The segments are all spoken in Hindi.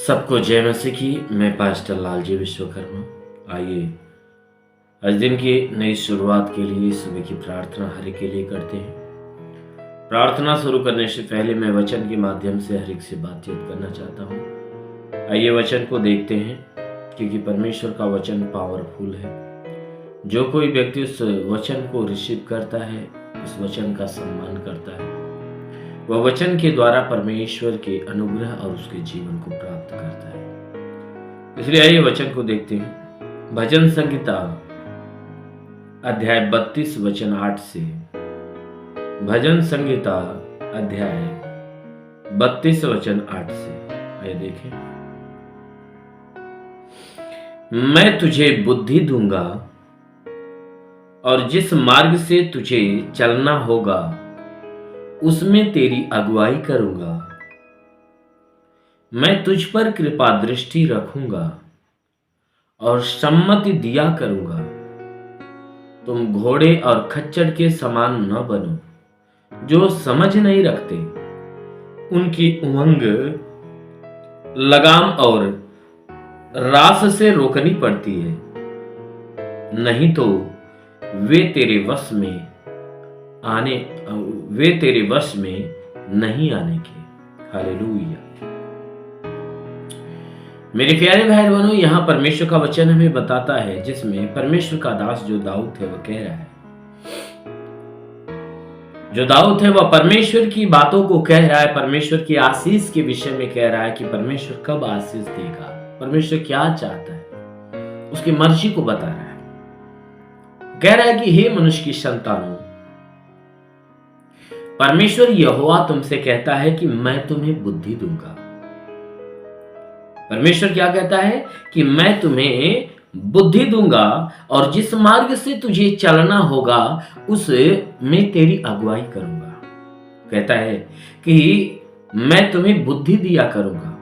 सबको जय मसीह की। मैं पास्टर लालजी विश्वकर्मा। आइए आज दिन की नई शुरुआत के लिए सुबह की प्रार्थना हर एक के लिए करते हैं। प्रार्थना शुरू करने से पहले मैं वचन के माध्यम से हर एक से बातचीत करना चाहता हूँ। आइए वचन को देखते हैं, क्योंकि परमेश्वर का वचन पावरफुल है। जो कोई व्यक्ति उस वचन को रिसीव करता है, उस वचन का सम्मान करता है, वह वचन के द्वारा परमेश्वर के अनुग्रह और उसके जीवन को प्राप्त करता है। इसलिए आइए वचन को देखते हैं। भजन संहिता अध्याय 32 वचन 8 से। भजन संहिता अध्याय 32 वचन 8 से आइए देखें। मैं तुझे बुद्धि दूंगा और जिस मार्ग से तुझे चलना होगा उसमें तेरी अगुवाई करूंगा। मैं तुझ पर कृपा दृष्टि रखूंगा और सम्मति दिया करूंगा। तुम घोड़े और खच्चर के समान न बनो, जो समझ नहीं रखते। उनकी उमंग लगाम और रास से रोकनी पड़ती है, नहीं तो वे तेरे वश में नहीं आने के। हालेलुया। मेरे प्यारे भाई बहनों, यहां परमेश्वर का वचन हमें बताता है, जिसमें परमेश्वर का दास जो दाऊद थे वह कह रहा है, जो दाऊद है वह परमेश्वर की बातों को कह रहा है, परमेश्वर की आशीष के विषय में कह रहा है कि परमेश्वर कब आशीष देगा, परमेश्वर क्या चाहता है, उसकी मर्जी को बता रहा है। कह रहा है कि हे मनुष्य की संतानों, परमेश्वर यहोवा तुमसे कहता है कि मैं तुम्हें बुद्धि दूंगा। परमेश्वर क्या कहता है कि मैं तुम्हें बुद्धि दूंगा और जिस मार्ग से तुझे चलना होगा उस में तेरी अगुवाई करूंगा। कहता है कि मैं तुम्हें बुद्धि दिया करूंगा,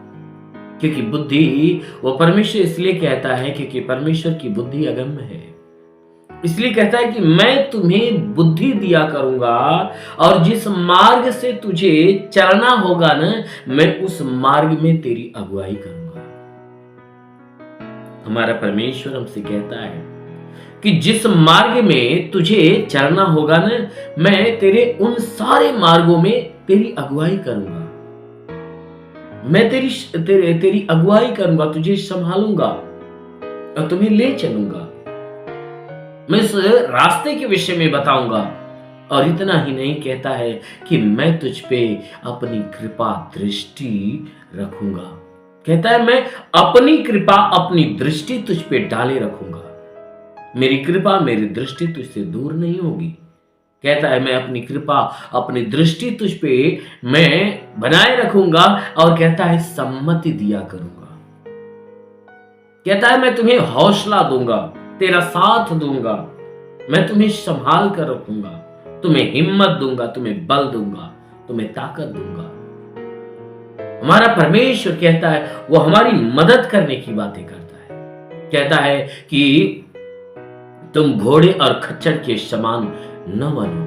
क्योंकि बुद्धि वो परमेश्वर इसलिए कहता है क्योंकि परमेश्वर की बुद्धि अगम्य है। इसलिए कहता है कि मैं तुम्हें बुद्धि दिया करूंगा और जिस मार्ग से तुझे चलना होगा ना, मैं उस मार्ग में तेरी अगुवाई करूंगा। हमारा परमेश्वर हमसे कहता है कि जिस मार्ग में तुझे चलना होगा ना, मैं तेरे उन सारे मार्गों में तेरी अगुवाई करूंगा। मैं तेरी अगुवाई करूंगा, तुझे संभालूंगा और तुम्हें ले चलूंगा। मैं इस रास्ते के विषय में बताऊंगा। और इतना ही नहीं, कहता है कि मैं तुझ पे अपनी कृपा दृष्टि रखूंगा। कहता है मैं अपनी कृपा अपनी दृष्टि तुझ पे डाले रखूंगा। मेरी कृपा मेरी दृष्टि तुझसे दूर नहीं होगी। कहता है मैं अपनी कृपा अपनी दृष्टि तुझ पे मैं बनाए रखूंगा। और कहता है सम्मति दिया करूंगा। कहता है मैं तुम्हें हौसला दूंगा, तेरा साथ दूंगा, मैं तुम्हें संभाल कर रखूंगा, तुम्हें हिम्मत दूंगा, तुम्हें बल दूंगा, तुम्हें ताकत दूंगा। हमारा परमेश्वर कहता है वो हमारी मदद करने की बातें करता है। कहता है कि तुम घोड़े और खच्चर के समान न बनो।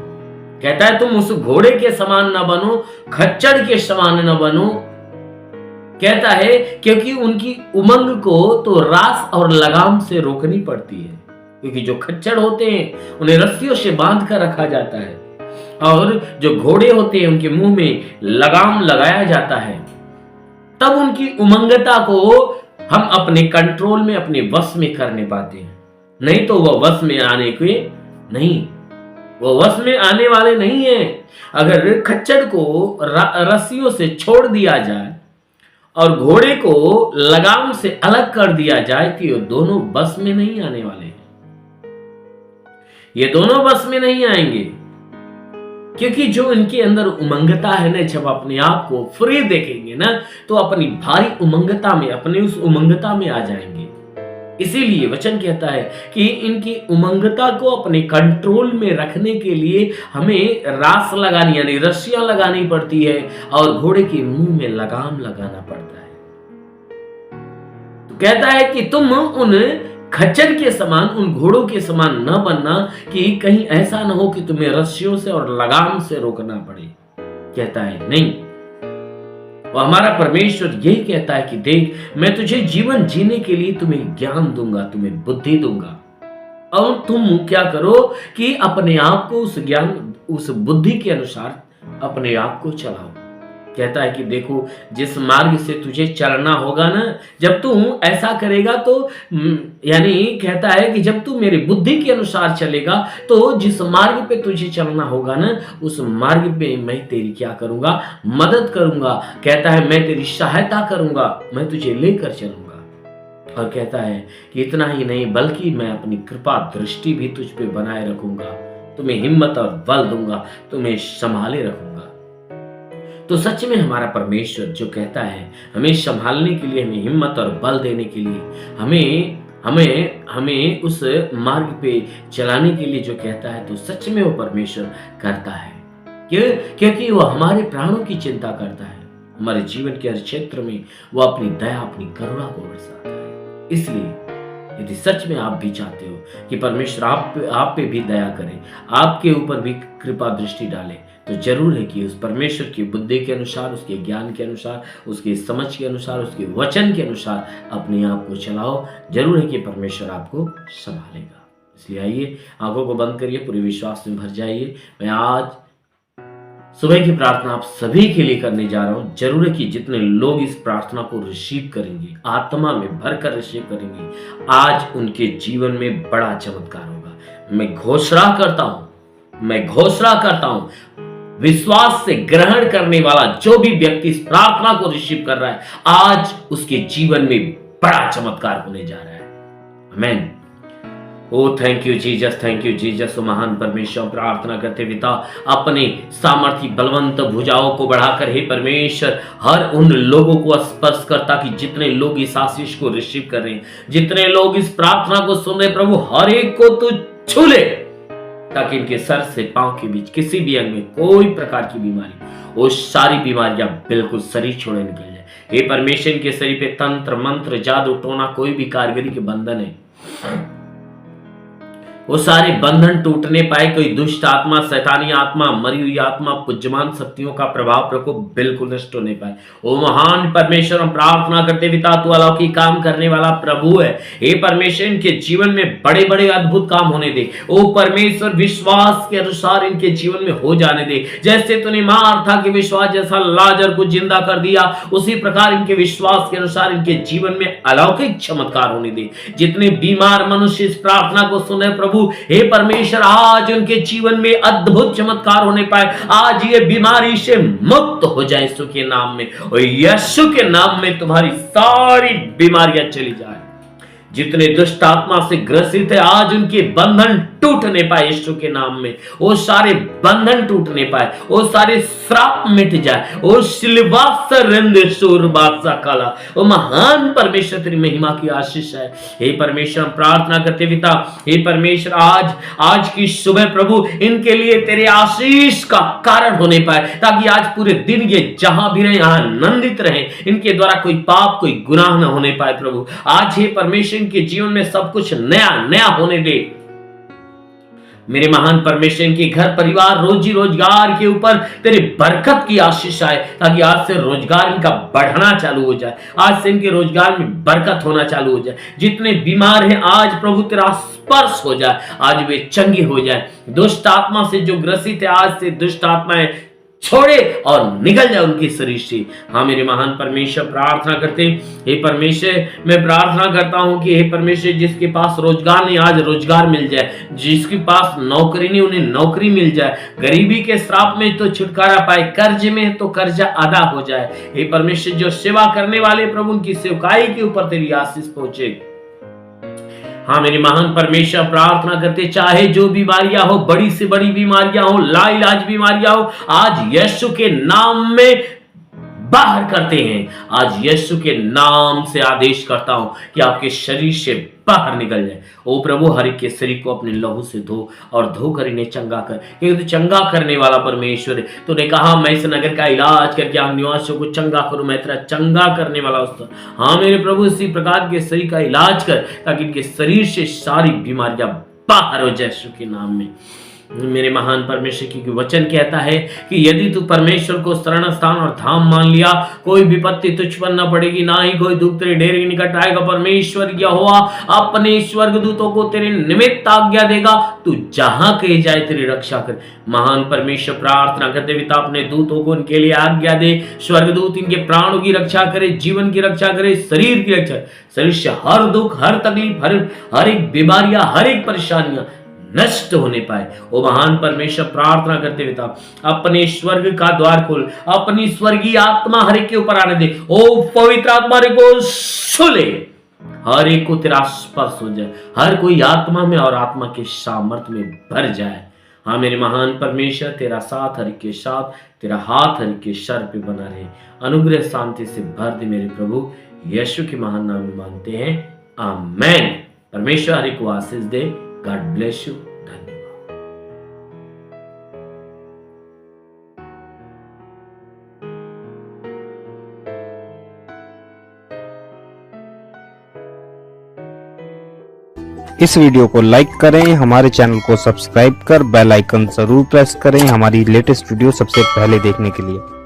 कहता है तुम उस घोड़े के समान न बनो, खच्चर के समान न बनो। कहता है क्योंकि उनकी उमंग को तो रास और लगाम से रोकनी पड़ती है, क्योंकि जो खच्चर होते हैं उन्हें रस्सियों से बांध कर रखा जाता है और जो घोड़े होते हैं उनके मुंह में लगाम लगाया जाता है। तब उनकी उमंगता को हम अपने कंट्रोल में अपने वश में करने पाते हैं, नहीं तो वह वश में आने के नहीं, वो वश में आने वाले नहीं है। अगर खच्चर को रस्सियों से छोड़ दिया जाए और घोड़े को लगाम से अलग कर दिया जाए तो ये दोनों बस में नहीं आने वाले हैं। ये दोनों बस में नहीं आएंगे, क्योंकि जो इनके अंदर उमंगता है ना, जब अपने आप को फ्री देखेंगे ना, तो अपनी भारी उमंगता में, अपने उस उमंगता में आ जाएंगे। इसीलिए वचन कहता है कि इनकी उमंगता को अपने कंट्रोल में रखने के लिए हमें रास लगानी यानी रस्सियां लगानी पड़ती है और घोड़े के मुंह में लगाम लगाना पड़ता है। तो कहता है कि तुम उन खच्चर के समान, उन घोड़ों के समान न बनना कि कहीं ऐसा न हो कि तुम्हें रस्सियों से और लगाम से रोकना पड़े। कहता है नहीं, वो हमारा परमेश्वर यही कहता है कि देख, मैं तुझे जीवन जीने के लिए तुम्हें ज्ञान दूंगा, तुम्हें बुद्धि दूंगा, और तुम क्या करो कि अपने आप को उस ज्ञान, उस बुद्धि के अनुसार अपने आप को चलाओ। कहता है कि देखो, जिस मार्ग से तुझे चलना होगा ना, जब तू ऐसा करेगा तो यानी कहता है कि जब तू मेरी बुद्धि के अनुसार चलेगा तो जिस मार्ग पे तुझे चलना होगा ना, उस मार्ग पे मैं तेरी क्या करूंगा, मदद करूंगा। कहता है मैं तेरी सहायता करूंगा, मैं तुझे लेकर चलूंगा। और कहता है कि इतना ही नहीं, बल्कि मैं अपनी कृपा दृष्टि भी तुझ पे बनाए रखूंगा, तुम्हें हिम्मत और बल दूंगा, तुम्हें संभाले रखूंगा। तो सच में हमारा परमेश्वर जो कहता है हमें संभालने के लिए, हमें हिम्मत और बल देने के लिए, हमें हमें हमें उस मार्ग पे चलाने के लिए जो कहता है, तो सच में वो परमेश्वर करता है। क्यों? क्योंकि वो हमारे प्राणों की चिंता करता है, हमारे जीवन के हर क्षेत्र में वो अपनी दया, अपनी करुणा को बरसाता है। इसलिए यदि सच में आप भी चाहते हो कि परमेश्वर आप पे भी दया करे, आपके ऊपर भी कृपा दृष्टि डाले, तो जरूर है कि उस परमेश्वर की बुद्धि के अनुसार, उसके ज्ञान के अनुसार, उसकी समझ के अनुसार, उसके वचन के अनुसार अपने आप को चलाओ। जरूर है कि परमेश्वर आपको संभालेगा। इसलिए आइए, आंखों को बंद करिए, पूरे विश्वास में भर जाइए। मैं आज सुबह की प्रार्थना आप सभी के लिए करने जा रहा हूं। जरूर है कि जितने लोग इस प्रार्थना को रिसीव करेंगे, आत्मा में भरकर रिसीव करेंगे, आज उनके जीवन में बड़ा चमत्कार होगा। मैं घोषणा करता हूं, विश्वास से ग्रहण करने वाला जो भी व्यक्ति इस प्रार्थना को रिसीव कर रहा है, आज उसके जीवन में बड़ा चमत्कार होने जा रहा है। आमीन। Oh thank you Jesus, thank you Jesus. महान परमेश्वर, प्रार्थना करते पिता, अपने सामर्थ्य बलवंत भुजाओं को बढ़ाकर हे परमेश्वर हर उन लोगों को स्पर्श करता कि जितने लोग इस आशीष को रिसीव कर रहे हैं, जितने लोग इस प्रार्थना को सुन रहे, प्रभु हर एक को तू छू ले, ताकि इनके सर से पांव के बीच किसी भी अंग में कोई प्रकार की बीमारी, वो सारी बीमारियां बिल्कुल शरीर छोड़े निकल जाए। हे परमेश्वर के शरीर पे तंत्र मंत्र जादू टोना कोई भी कारीगरी के बंधन है, वो सारे बंधन टूटने पाए। कोई दुष्ट आत्मा, शैतानी आत्मा, मरी हुई आत्मा, पुज्यमान शक्तियों का प्रभाव प्रकोप बिल्कुल नष्ट होने पाए। ओ महान परमेश्वर, हम प्रार्थना करते पिता, तू अलौकिक काम करने वाला प्रभु है। हे परमेश्वर, इनके जीवन में बड़े बड़े अद्भुत काम होने दे। ओ परमेश्वर, विश्वास के अनुसार इनके जीवन में हो जाने दे। जैसे तूने मार्था के विश्वास जैसा लाजर को जिंदा कर दिया, उसी प्रकार इनके विश्वास के अनुसार इनके जीवन में अलौकिक चमत्कार होने दे। जितने बीमार मनुष्य इस प्रार्थना को सुने प्रभु, हे परमेश्वर, आज उनके जीवन में अद्भुत चमत्कार होने पाए। आज ये बीमारी से मुक्त हो जाए यीशु के नाम में, और यीशु के नाम में तुम्हारी सारी बीमारियां चली जाए। जितने दुष्ट आत्मा से ग्रसित है, आज उनके बंधन टूटने पाए यीशु के नाम में। वो सारे बंधन टूटने पाए, वो सारे श्राप मिट जाए। ओ काला, ओ महान परमेश्वर, तेरी महिमा की आशीष है। हे परमेश्वर, हम प्रार्थना करते पिता, हे परमेश्वर, आज की सुबह प्रभु इनके लिए तेरे आशीष का कारण होने पाए, ताकि आज पूरे दिन ये जहां भी रहे आनंदित रहे, इनके द्वारा कोई पाप, कोई गुनाह न होने पाए। प्रभु आज हे परमेश्वर के जीवन में सब कुछ नया नया होने दे। मेरे महान परमेश्वर के घर परिवार, रोजी रोजगार के ऊपर तेरी बरकत की आशीष आए, ताकि आज से रोजगार इनका बढ़ना चालू हो जाए, आज से इनके रोजगार में बरकत होना चालू हो जाए। जितने बीमार हैं, आज प्रभु तेरा स्पर्श हो जाए, आज वे चंगे हो जाए। दुष्ट आत्मा से जो ग्रसित है, आज से दुष्ट आत्माएं छोड़े और निकल जाए उनके शरीर से। हाँ मेरे महान परमेश्वर, प्रार्थना करते हे परमेश्वर, मैं प्रार्थना करता हूं कि हे परमेश्वर, जिसके पास रोजगार नहीं आज रोजगार मिल जाए, जिसके पास नौकरी नहीं उन्हें नौकरी मिल जाए, गरीबी के श्राप में तो छुटकारा पाए, कर्ज में तो कर्जा अदा हो जाए। हे परमेश्वर, जो सेवा करने वाले प्रभु उनकी सेवकाई के ऊपर तेरी आशीष पहुंचे। हाँ मेरे महान परमेश्वर, प्रार्थना करते चाहे जो बीमारियां हो, बड़ी से बड़ी बीमारियां हो, लाइलाज बीमारियां हो, आज यीशु के नाम में बाहर करते हैं। आज यीशु के नाम से आदेश करता हूं कि आपके शरीर से बाहर निकल जाए। ओ प्रभु, हर एक के शरीर को अपने लहू से धो और धोकर इन्हें चंगा कर, क्योंकि तू चंगा करने वाला परमेश्वर है। तूने कहा मैं इस नगर का इलाज करके आप निवासियों को चंगा करूं, मैं तेरा चंगा करने वाला हूं। हाँ मेरे प्रभु, इसी प्रकार के शरीर का इलाज कर, ताकि इनके शरीर से सारी बीमारियां बाहर हो जाए यीशु के नाम में। मेरे महान परमेश्वर की वचन कहता है कि यदि तू परमेश्वर को शरण स्थान और धाम मान लिया, कोई विपत्ति तुझ पर न पड़ेगी, ना ही कोई दुख तेरे डेरे के निकट आएगा। परमेश्वर यहोवा अपने स्वर्गदूतों को तेरे निमित्त आज्ञा देगा, तू जहां कहीं जाए तेरी रक्षा कर। महान परमेश्वर प्रार्थना करते पिता अपने दूतों को इनके लिए आज्ञा दे, स्वर्गदूत इनके प्राणों की रक्षा करे, जीवन की रक्षा करे, शरीर की रक्षा, शरीर से हर दुख, हर तकलीफ, हर एक बीमारियां, हर एक परेशानियां नष्ट होने पाए। ओ महान परमेश्वर प्रार्थना करते पिता अपने स्वर्ग का द्वार खोल, अपनी स्वर्गीय आत्मा हर एक के ऊपर आने दे। ओ पवित्र आत्मा को सुले, हर एक को तेरा स्पर्श हो जाए, हर कोई आत्मा में और आत्मा के सामर्थ्य में भर जाए। हाँ मेरे महान परमेश्वर, तेरा साथ हर एक के साथ, तेरा हाथ हर एक के सर पे बना रहे, अनुग्रह शांति से भर दे मेरे प्रभु, यीशु के महान नाम में मांगते हैं, आमेन। परमेश्वर हर एक को आशीष दे। God bless you. धन्यवाद। इस वीडियो को लाइक करें, हमारे चैनल को सब्सक्राइब कर बेल आइकन जरूर प्रेस करें हमारी लेटेस्ट वीडियो सबसे पहले देखने के लिए।